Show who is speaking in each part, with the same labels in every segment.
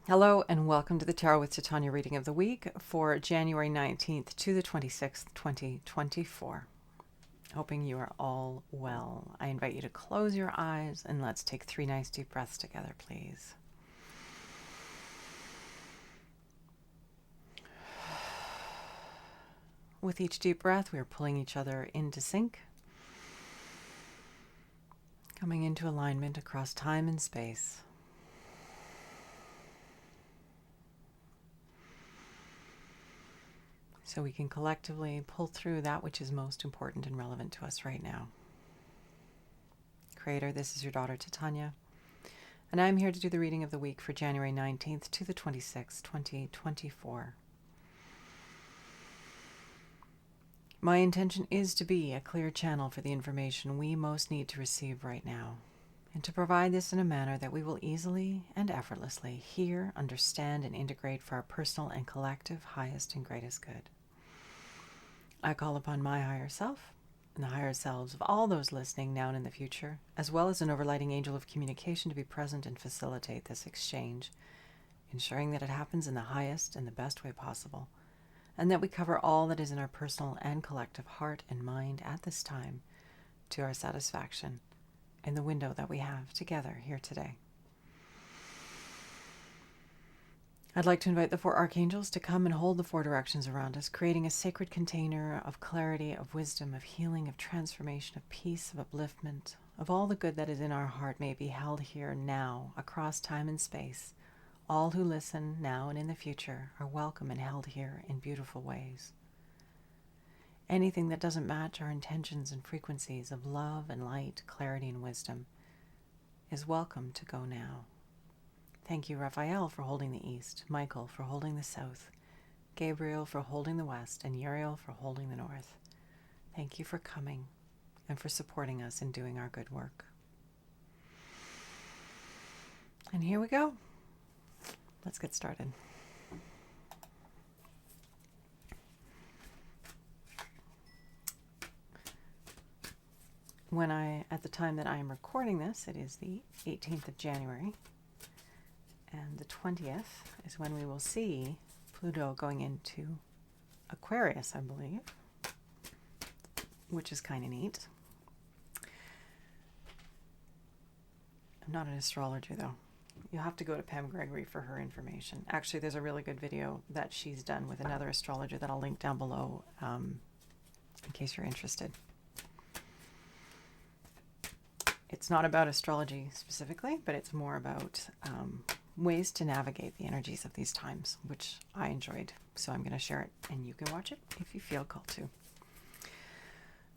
Speaker 1: Hello and welcome to the Tarot with Titania reading of the week for January 19th to the 26th, 2024. Hoping you are all well. I invite you to close your eyes and let's take 3 nice deep breaths together, please. With each deep breath, we are pulling each other into sync, coming into alignment across time and space. So we can collectively pull through that which is most important and relevant to us right now. Creator, this is your daughter Titania, and I'm here to do the reading of the week for January 19th to the 26th, 2024. My intention is to be a clear channel for the information we most need to receive right now, and to provide this in a manner that we will easily and effortlessly hear, understand, and integrate for our personal and collective highest and greatest good. I call upon my higher self and the higher selves of all those listening now and in the future, as well as an overlighting angel of communication, to be present and facilitate this exchange, ensuring that it happens in the highest and the best way possible, and that we cover all that is in our personal and collective heart and mind at this time to our satisfaction in the window that we have together here today. I'd like to invite the 4 archangels to come and hold the 4 directions around us, creating a sacred container of clarity, of wisdom, of healing, of transformation, of peace, of upliftment, of all the good that is in our heart may be held here now, across time and space. All who listen now and in the future are welcome and held here in beautiful ways. Anything that doesn't match our intentions and frequencies of love and light, clarity and wisdom is welcome to go now. Thank you, Raphael, for holding the east, Michael for holding the south, Gabriel for holding the west, and Uriel for holding the north. Thank you for coming and for supporting us in doing our good work. And here we go. Let's get started. At the time that I am recording this, it is the 18th of January. And the 20th is when we will see Pluto going into Aquarius, I believe, which is kind of neat. I'm not an astrologer, though. You'll have to go to Pam Gregory for her information. Actually, there's a really good video that she's done with another astrologer that I'll link down below in case you're interested. It's not about astrology specifically, but it's more about ways to navigate the energies of these times, which I enjoyed. So I'm going to share it, and you can watch it if you feel called to.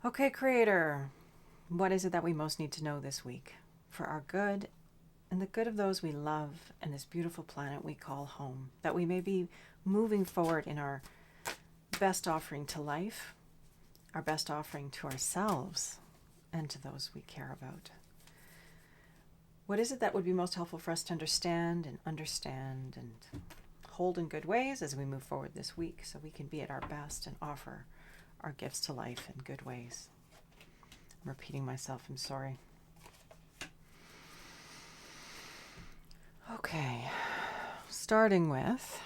Speaker 1: Okay, Creator, what is it that we most need to know this week for our good and the good of those we love and this beautiful planet we call home, that we may be moving forward in our best offering to life, our best offering to ourselves, and to those we care about? What is it that would be most helpful for us to understand and hold in good ways as we move forward this week, so we can be at our best and offer our gifts to life in good ways? I'm repeating myself, I'm sorry. Okay, starting with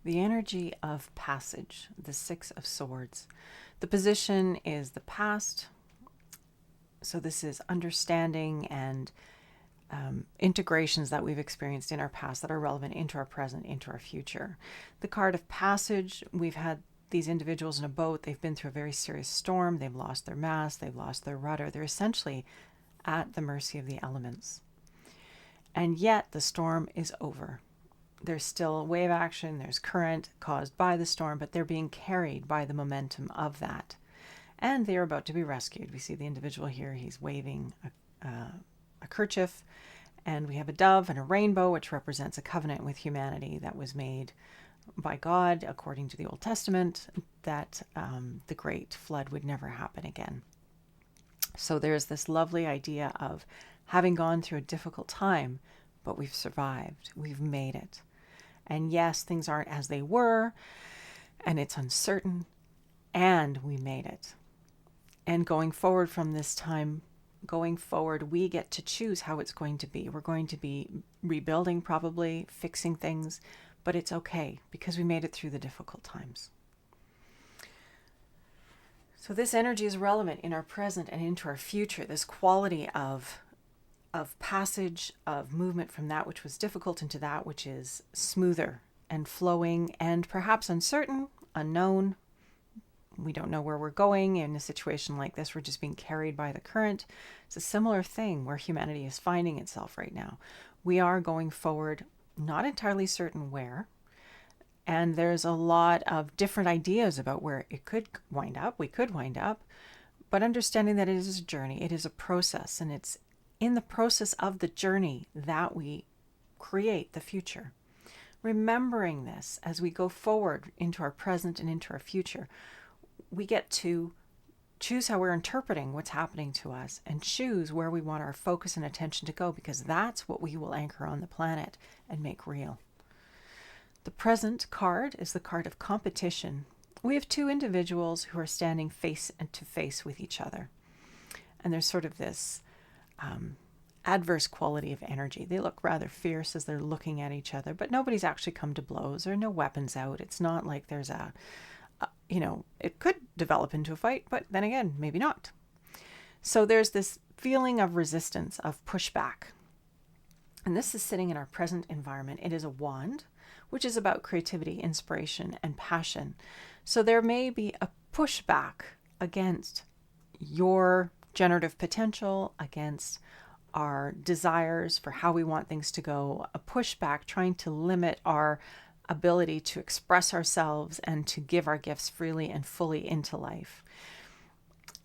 Speaker 1: the energy of passage, the 6 of Swords. The position is the past. So this is understanding and integrations that we've experienced in our past that are relevant into our present, into our future. The card of passage, we've had these individuals in a boat. They've been through a very serious storm. They've lost their mast. They've lost their rudder. They're essentially at the mercy of the elements. And yet the storm is over. There's still wave action. There's current caused by the storm, but they're being carried by the momentum of that. And they're about to be rescued. We see the individual here. He's waving a kerchief, and we have a dove and a rainbow, which represents a covenant with humanity that was made by God, according to the Old Testament, that the great flood would never happen again. So there's this lovely idea of having gone through a difficult time, but we've survived. We've made it. And yes, things aren't as they were, and it's uncertain, and we made it. And going forward from this time, going forward, we get to choose how it's going to be. We're going to be rebuilding, probably fixing things, but it's okay because we made it through the difficult times. So this energy is relevant in our present and into our future. This quality of passage, of movement from that which was difficult into that which is smoother and flowing and perhaps uncertain, unknown. We don't know where we're going in a situation like this. We're just being carried by the current. It's a similar thing where humanity is finding itself right now. We are going forward, not entirely certain where, and there's a lot of different ideas about where it could wind up. We could wind up, but understanding that it is a journey, it is a process, and it's in the process of the journey that we create the future. Remembering this as we go forward into our present and into our future, we get to choose how we're interpreting what's happening to us and choose where we want our focus and attention to go, because that's what we will anchor on the planet and make real. The present card is the card of competition. We have two individuals who are standing face to face with each other. And there's sort of this adverse quality of energy. They look rather fierce as they're looking at each other, but nobody's actually come to blows. There are no weapons out. It's not like there's it could develop into a fight, but then again, maybe not. So there's this feeling of resistance, of pushback. And this is sitting in our present environment. It is a wand, which is about creativity, inspiration, and passion. So there may be a pushback against your generative potential, against our desires for how we want things to go, a pushback trying to limit our ability to express ourselves and to give our gifts freely and fully into life.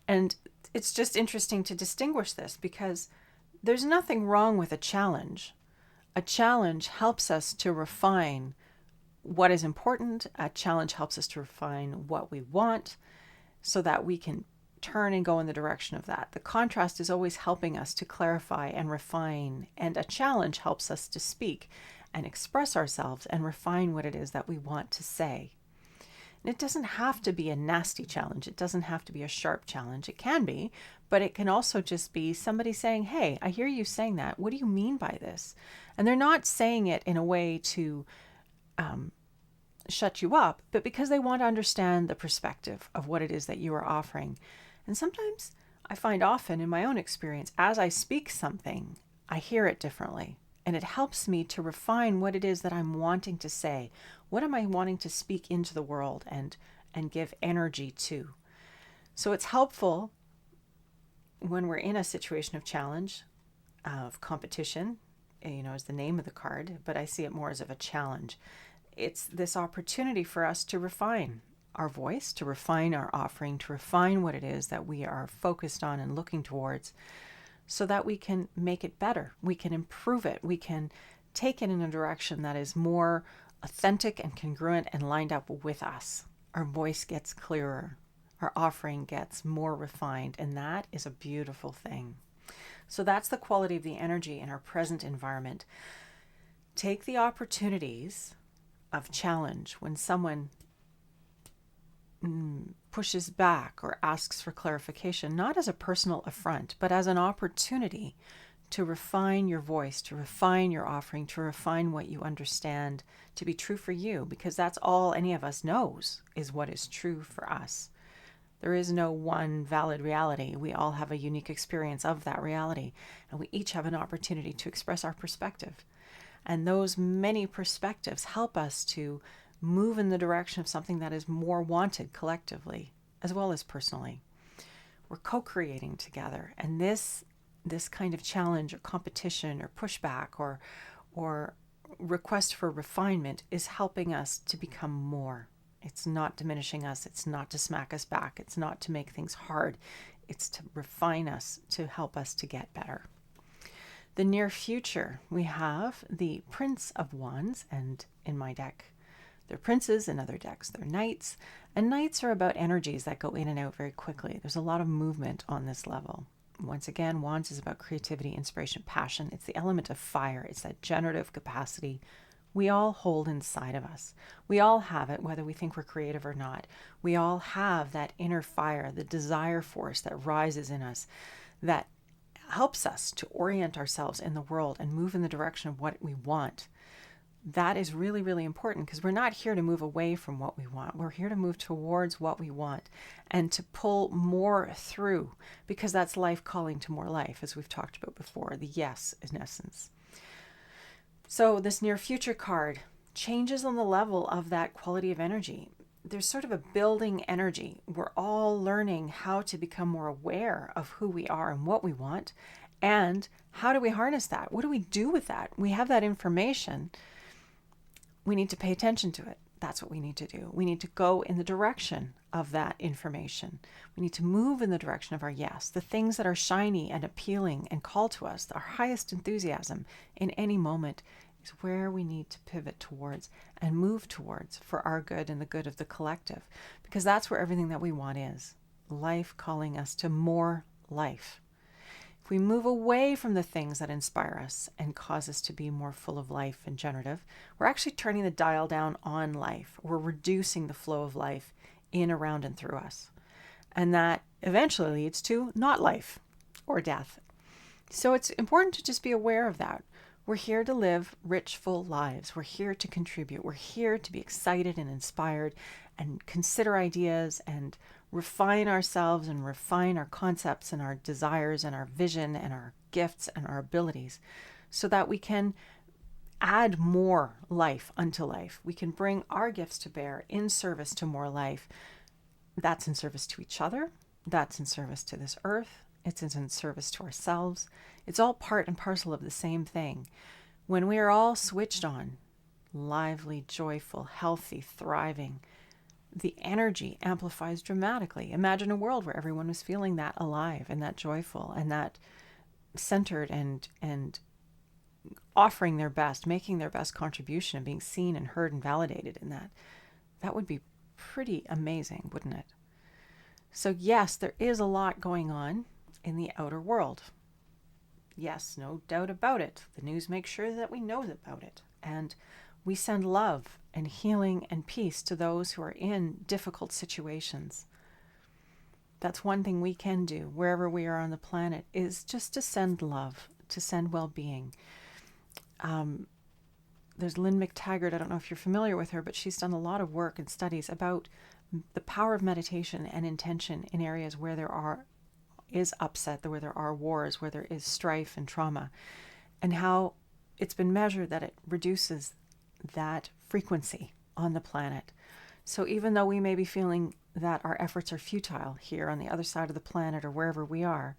Speaker 1: And it's just interesting to distinguish this because there's nothing wrong with a challenge. A challenge helps us to refine what is important. A challenge helps us to refine what we want so that we can turn and go in the direction of that. The contrast is always helping us to clarify and refine, and a challenge helps us to speak and express ourselves and refine what it is that we want to say. And it doesn't have to be a nasty challenge. It doesn't have to be a sharp challenge. It can be, but it can also just be somebody saying, hey, I hear you saying that. What do you mean by this? And they're not saying it in a way to shut you up, but because they want to understand the perspective of what it is that you are offering. And sometimes I find often in my own experience, as I speak something, I hear it differently. And it helps me to refine what it is that I'm wanting to say. What am I wanting to speak into the world and give energy to? So it's helpful when we're in a situation of challenge, of competition, is the name of the card, but I see it more as of a challenge. It's this opportunity for us to refine our voice, to refine our offering, to refine what it is that we are focused on and looking towards, so that we can make it better. We can improve it. We can take it in a direction that is more authentic and congruent and lined up with us. Our voice gets clearer. Our offering gets more refined. And that is a beautiful thing. So that's the quality of the energy in our present environment. Take the opportunities of challenge when someone pushes back or asks for clarification, not as a personal affront, but as an opportunity to refine your voice, to refine your offering, to refine what you understand to be true for you, because that's all any of us knows is what is true for us. There is no one valid reality. We all have a unique experience of that reality, and we each have an opportunity to express our perspective. And those many perspectives help us to move in the direction of something that is more wanted collectively as well as personally. We're co-creating together, and this kind of challenge or competition or pushback or request for refinement is helping us to become more. It's not diminishing us. It's not to smack us back. It's not to make things hard. It's to refine us, to help us to get better. The near future, we have the Prince of Wands, and in my deck, they're princes. In other decks, they're knights. And knights are about energies that go in and out very quickly. There's a lot of movement on this level. Once again, wands is about creativity, inspiration, passion. It's the element of fire. It's that generative capacity we all hold inside of us. We all have it, whether we think we're creative or not. We all have that inner fire, the desire force that rises in us, that helps us to orient ourselves in the world and move in the direction of what we want. That is really, really important, because we're not here to move away from what we want. We're here to move towards what we want and to pull more through, because that's life calling to more life, as we've talked about before, the yes in essence. So this near future card changes on the level of that quality of energy. There's sort of a building energy. We're all learning how to become more aware of who we are and what we want. And how do we harness that? What do we do with that? We have that information. We need to pay attention to it. That's what we need to do. We need to go in the direction of that information. We need to move in the direction of our yes, the things that are shiny and appealing and call to us, our highest enthusiasm in any moment, is where we need to pivot towards and move towards for our good and the good of the collective, because that's where everything that we want is. Life calling us to more life. If we move away from the things that inspire us and cause us to be more full of life and generative, we're actually turning the dial down on life. We're reducing the flow of life in, around, and through us. And that eventually leads to not life or death. So it's important to just be aware of that. We're here to live rich, full lives. We're here to contribute. We're here to be excited and inspired and consider ideas and refine ourselves and refine our concepts and our desires and our vision and our gifts and our abilities, so that we can add more life unto life. We can bring our gifts to bear in service to more life. That's in service to each other. That's in service to this earth. It's in service to ourselves. It's all part and parcel of the same thing. When we are all switched on, lively, joyful, healthy, thriving, the energy amplifies dramatically. Imagine a world where everyone was feeling that alive and that joyful and that centered and offering their best, making their best contribution and being seen and heard and validated in that. That would be pretty amazing, wouldn't it? So yes, there is a lot going on in the outer world. Yes, no doubt about it. The news makes sure that we know about it. And we send love and healing and peace to those who are in difficult situations. That's one thing we can do wherever we are on the planet, is just to send love, to send well-being. There's Lynn McTaggart. I don't know if you're familiar with her, but she's done a lot of work and studies about the power of meditation and intention in areas where there is upset, where there are wars, where there is strife and trauma, and how it's been measured that it reduces that frequency on the planet. So even though we may be feeling that our efforts are futile here on the other side of the planet or wherever we are,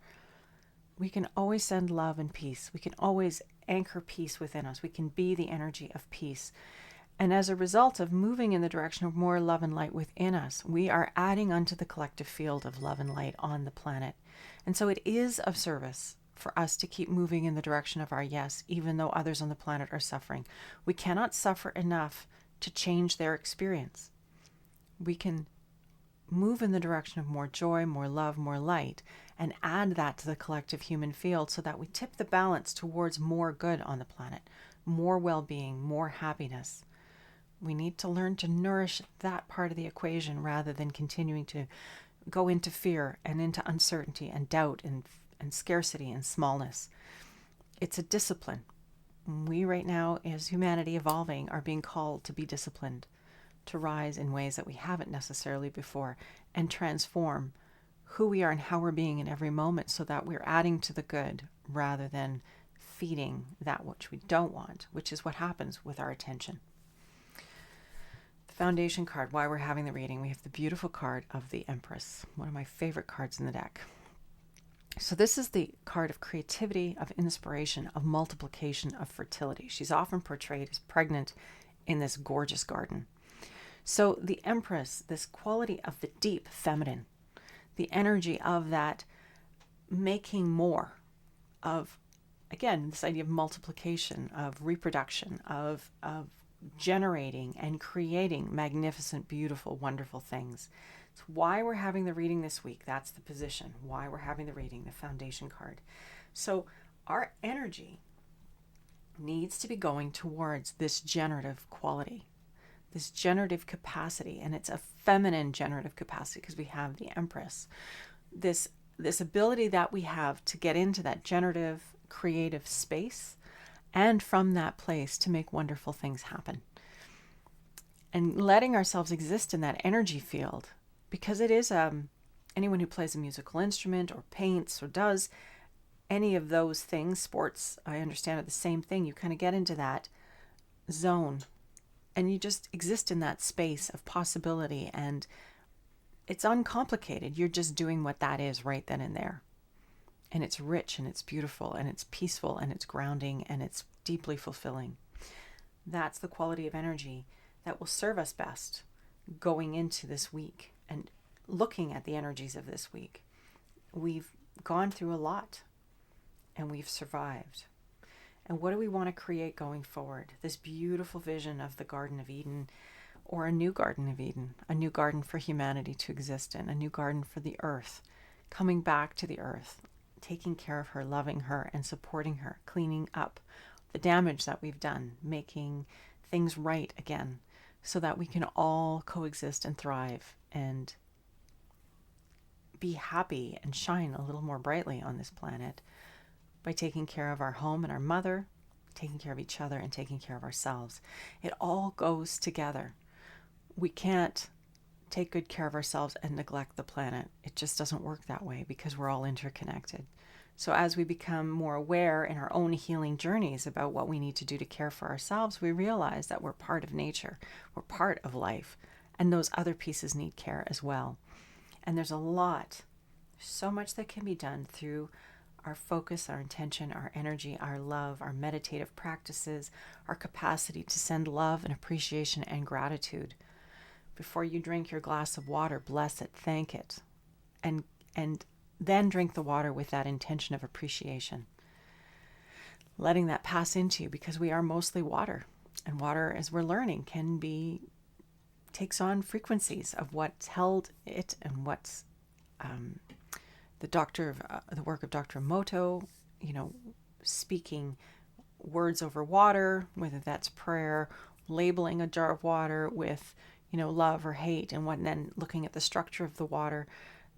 Speaker 1: we can always send love and peace. We can always anchor peace within us. We can be the energy of peace. And as a result of moving in the direction of more love and light within us, we are adding unto the collective field of love and light on the planet. And so it is of service for us to keep moving in the direction of our yes, even though others on the planet are suffering. We cannot suffer enough to change their experience. We can move in the direction of more joy, more love, more light, and add that to the collective human field so that we tip the balance towards more good on the planet, more well-being, more happiness. We need to learn to nourish that part of the equation rather than continuing to go into fear and into uncertainty and doubt and scarcity and smallness. It's a discipline. We right now, as humanity evolving, are being called to be disciplined, to rise in ways that we haven't necessarily before, and transform who we are and how we're being in every moment so that we're adding to the good rather than feeding that which we don't want, which is what happens with our attention. The foundation card, why we're having the reading, we have the beautiful card of the Empress, one of my favorite cards in the deck. So this is the card of creativity, of inspiration, of multiplication, of fertility. She's often portrayed as pregnant in this gorgeous garden. So the Empress, this quality of the deep feminine, the energy of that making more, of, again, this idea of multiplication, of reproduction, of generating and creating magnificent, beautiful, wonderful things. It's why we're having the reading this week. That's the position. Why we're having the reading, the foundation card. So our energy needs to be going towards this generative quality, this generative capacity. And it's a feminine generative capacity because we have the Empress. This this ability that we have to get into that generative, creative space, and from that place to make wonderful things happen. And letting ourselves exist in that energy field, because it is anyone who plays a musical instrument or paints or does any of those things, sports, I understand, are the same thing. You kind of get into that zone and you just exist in that space of possibility, and it's uncomplicated. You're just doing what that is right then and there. And it's rich and it's beautiful and it's peaceful and it's grounding and it's deeply fulfilling. That's the quality of energy that will serve us best going into this week and looking at the energies of this week. We've gone through a lot and we've survived. And what do we want to create going forward? This beautiful vision of the Garden of Eden, or a new Garden of Eden, a new garden for humanity to exist in, a new garden for the earth, coming back to the earth, taking care of her, loving her, and supporting her, cleaning up the damage that we've done, making things right again, so that we can all coexist and thrive and be happy and shine a little more brightly on this planet by taking care of our home and our mother, taking care of each other, and taking care of ourselves. It all goes together. We can't take good care of ourselves and neglect the planet. It just doesn't work that way because we're all interconnected. So as we become more aware in our own healing journeys about what we need to do to care for ourselves, we realize that we're part of nature, we're part of life, and those other pieces need care as well. And there's so much that can be done through our focus, our intention, our energy, our love, our meditative practices, our capacity to send love and appreciation and gratitude. Before you drink your glass of water, bless it, thank it, and then drink the water with that intention of appreciation. Letting that pass into you, because we are mostly water, and water, as we're learning, takes on frequencies of what's held it and what's the work of Dr. Emoto, speaking words over water, whether that's prayer, labeling a jar of water with, love or hate, and then looking at the structure of the water.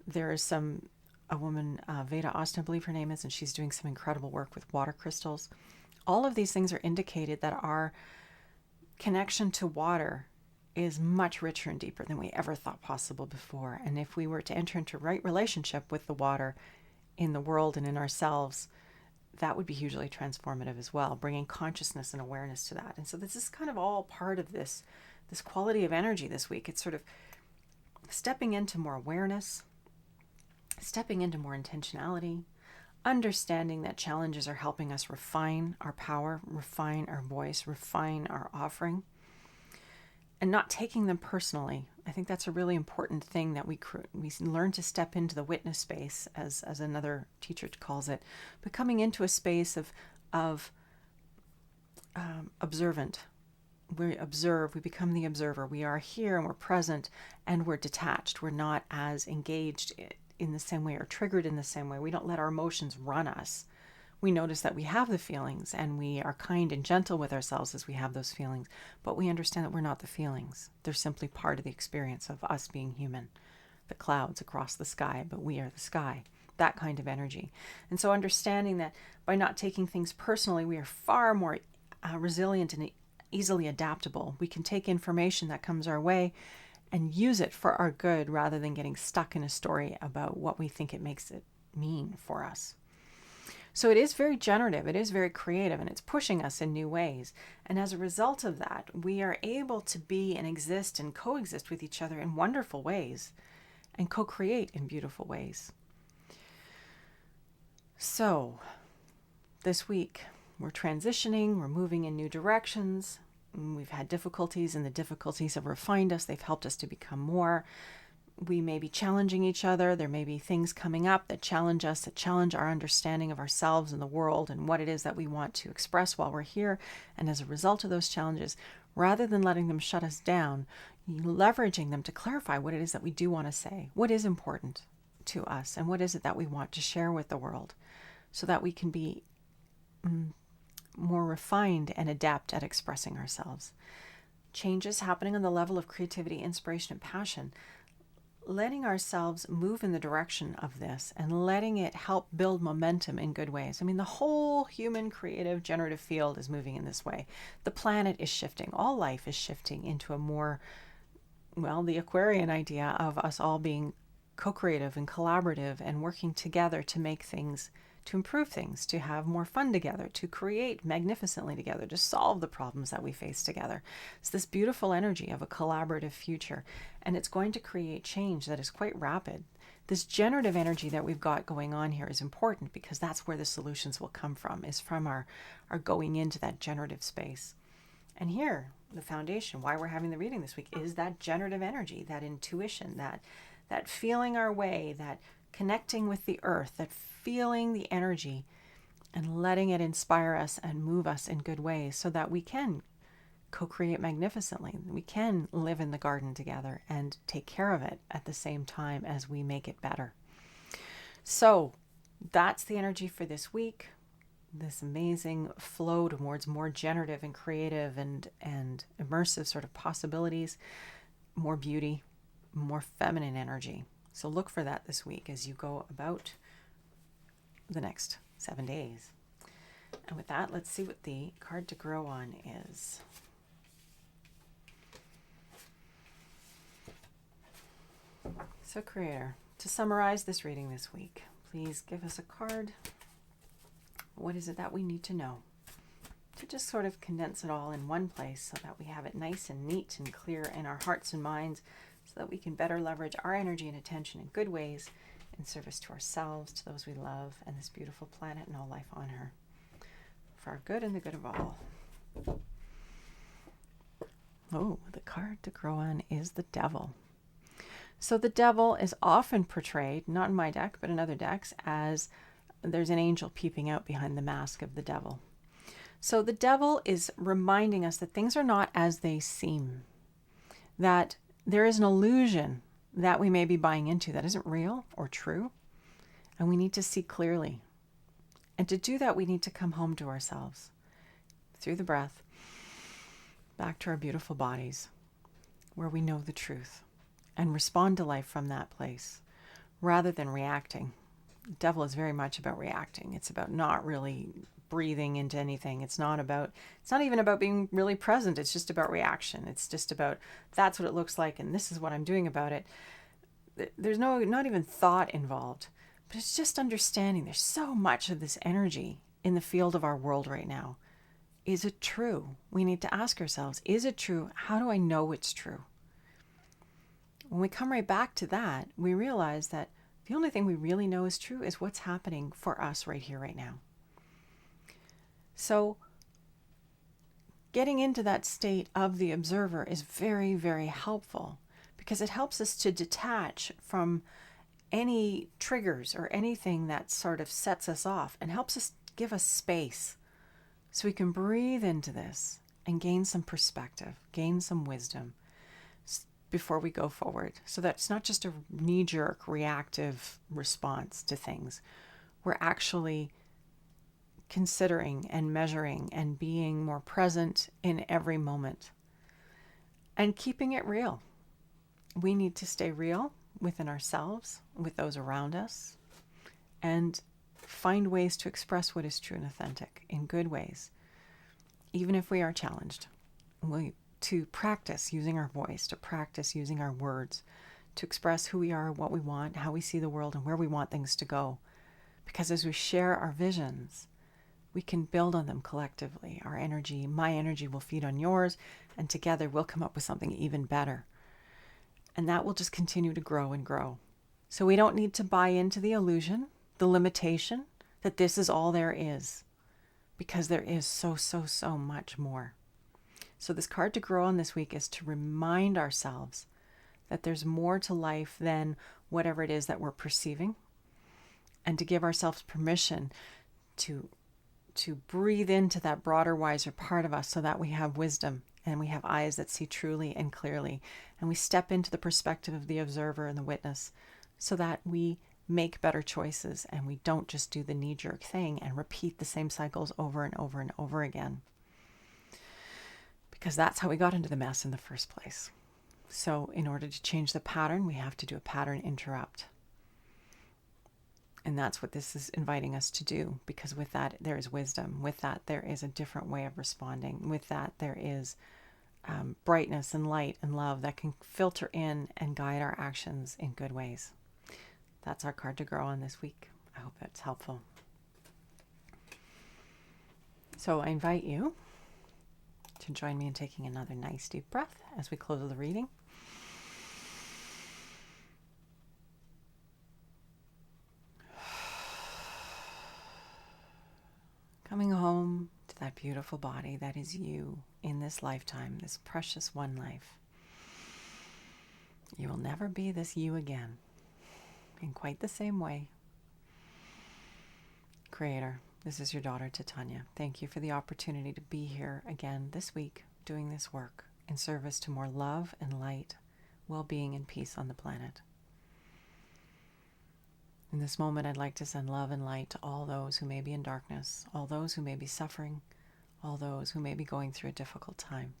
Speaker 1: There is a woman, Veda Austin, I believe her name is, and she's doing some incredible work with water crystals. All of these things are indicated that our connection to water is much richer and deeper than we ever thought possible before. And if we were to enter into right relationship with the water in the world and in ourselves, that would be hugely transformative as well, bringing consciousness and awareness to that. And so this is kind of all part of this quality of energy this week. It's sort of stepping into more awareness, stepping into more intentionality, understanding that challenges are helping us refine our power, refine our voice, refine our offering, and not taking them personally. I think that's a really important thing, that we learn to step into the witness space, as another teacher calls it, but coming into a space of observant. We observe, we become the observer. We are here and we're present and we're detached. We're not as engaged in the same way or triggered in the same way. We don't let our emotions run us. We notice that we have the feelings and we are kind and gentle with ourselves as we have those feelings, but we understand that we're not the feelings. They're simply part of the experience of us being human. The clouds across the sky, but we are the sky. That kind of energy. And so understanding that by not taking things personally, we are far more resilient and easily adaptable. We can take information that comes our way and use it for our good rather than getting stuck in a story about what we think it makes it mean for us. So it is very generative, it is very creative, and it's pushing us in new ways. And as a result of that, we are able to be and exist and coexist with each other in wonderful ways and co-create in beautiful ways. So this week, we're transitioning, we're moving in new directions. We've had difficulties, and the difficulties have refined us. They've helped us to become more. We may be challenging each other. There may be things coming up that challenge us, that challenge our understanding of ourselves and the world and what it is that we want to express while we're here. And as a result of those challenges, rather than letting them shut us down, leveraging them to clarify what it is that we do want to say, what is important to us, and what is it that we want to share with the world, so that we can be more refined and adept at expressing ourselves. Changes happening on the level of creativity, inspiration, and passion. letting ourselves move in the direction of this and letting it help build momentum in good ways. I mean, the whole human creative generative field is moving in this way. The planet is shifting. All life is shifting into a more, well, the Aquarian idea of us all being co-creative and collaborative and working together to make things, to improve things, to have more fun together, to create magnificently together, to solve the problems that we face together. It's this beautiful energy of a collaborative future, and it's going to create change that is quite rapid. This generative energy that we've got going on here is important because that's where the solutions will come from, is from our going into that generative space. And here, the foundation, why we're having the reading this week, is that generative energy, that intuition, that feeling our way, that connecting with the earth, that feeling the energy and letting it inspire us and move us in good ways so that we can co-create magnificently. We can live in the garden together and take care of it at the same time as we make it better. So that's the energy for this week. This amazing flow towards more generative and creative and immersive sort of possibilities, more beauty, more feminine energy. So look for that this week as you go about the next 7 days. And with that, let's see what the card to grow on is. So Creator, to summarize this reading this week, please give us a card. What is it that we need to know? To just sort of condense it all in one place so that we have it nice and neat and clear in our hearts and minds so that we can better leverage our energy and attention in good ways in service to ourselves, to those we love, and this beautiful planet and all life on her, for our good and the good of all. Oh, the card to grow on is the Devil. So the Devil is often portrayed, not in my deck, but in other decks, as there's an angel peeping out behind the mask of the devil. So the Devil is reminding us that things are not as they seem, that there is an illusion that we may be buying into that isn't real or true, and we need to see clearly. And to do that, we need to come home to ourselves through the breath, back to our beautiful bodies, where we know the truth, and respond to life from that place rather than reacting. The Devil is very much about reacting. It's about not really breathing into anything. It's not even about being really present. It's just about reaction. It's just about, that's what it looks like and this is what I'm doing about it. There's not even thought involved, but it's just understanding there's so much of this energy in the field of our world right now. Is it true? We need to ask ourselves, is it true? How do I know it's true? When we come right back to that, we realize that the only thing we really know is true is what's happening for us right here, right now. So getting into that state of the observer is very, very helpful because it helps us to detach from any triggers or anything that sort of sets us off and helps us give us space so we can breathe into this and gain some perspective, gain some wisdom before we go forward. So that it's not just a knee-jerk reactive response to things. We're actually considering and measuring and being more present in every moment and keeping it real. We need to stay real within ourselves, with those around us, and find ways to express what is true and authentic in good ways, even if we are challenged. To practice using our voice, to practice using our words, to express who we are, what we want, how we see the world, and where we want things to go. Because as we share our visions, we can build on them collectively. Our energy, my energy will feed on yours, and together we'll come up with something even better. And that will just continue to grow and grow. So we don't need to buy into the illusion, the limitation, that this is all there is. Because there is so, so, so much more. So this card to grow on this week is to remind ourselves that there's more to life than whatever it is that we're perceiving, and to give ourselves permission to breathe into that broader, wiser part of us so that we have wisdom and we have eyes that see truly and clearly, and we step into the perspective of the observer and the witness so that we make better choices and we don't just do the knee-jerk thing and repeat the same cycles over and over and over again. Because that's how we got into the mess in the first place. So in order to change the pattern, we have to do a pattern interrupt. And that's what this is inviting us to do, because with that, there is wisdom. With that, there is a different way of responding. With that, there is brightness and light and love that can filter in and guide our actions in good ways. That's our card to grow on this week. I hope that's helpful. So I invite you to join me in taking another nice deep breath as we close the reading. Coming home to that beautiful body that is you in this lifetime, this precious one life. You will never be this you again in quite the same way. Creator, this is your daughter Titania. Thank you for the opportunity to be here again this week doing this work in service to more love and light, well-being and peace on the planet. In this moment, I'd like to send love and light to all those who may be in darkness, all those who may be suffering, all those who may be going through a difficult time.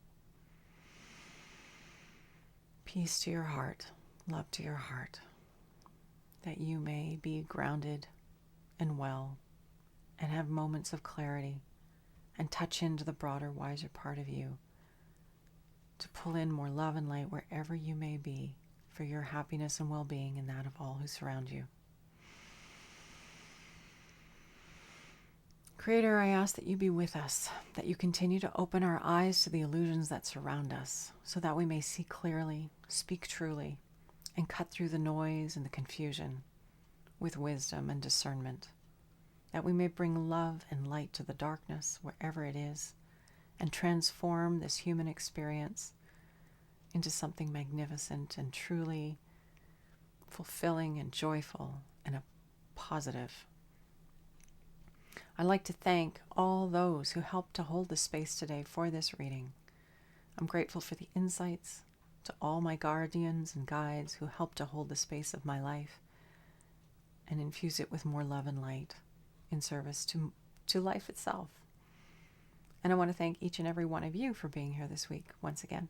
Speaker 1: Peace to your heart, love to your heart, that you may be grounded and well and have moments of clarity and touch into the broader, wiser part of you to pull in more love and light wherever you may be for your happiness and well-being and that of all who surround you. Creator, I ask that you be with us, that you continue to open our eyes to the illusions that surround us, so that we may see clearly, speak truly, and cut through the noise and the confusion with wisdom and discernment, that we may bring love and light to the darkness wherever it is, and transform this human experience into something magnificent and truly fulfilling and joyful and a positive. I'd like to thank all those who helped to hold the space today for this reading. I'm grateful for the insights, to all my guardians and guides who helped to hold the space of my life and infuse it with more love and light in service to life itself. And I want to thank each and every one of you for being here this week once again.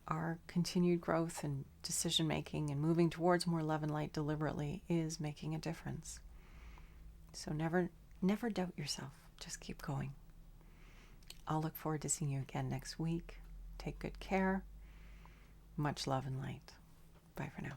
Speaker 1: Our continued growth and decision making and moving towards more love and light deliberately is making a difference. So never doubt yourself. Just keep going. I'll look forward to seeing you again next week. Take good care. Much love and light. Bye for now.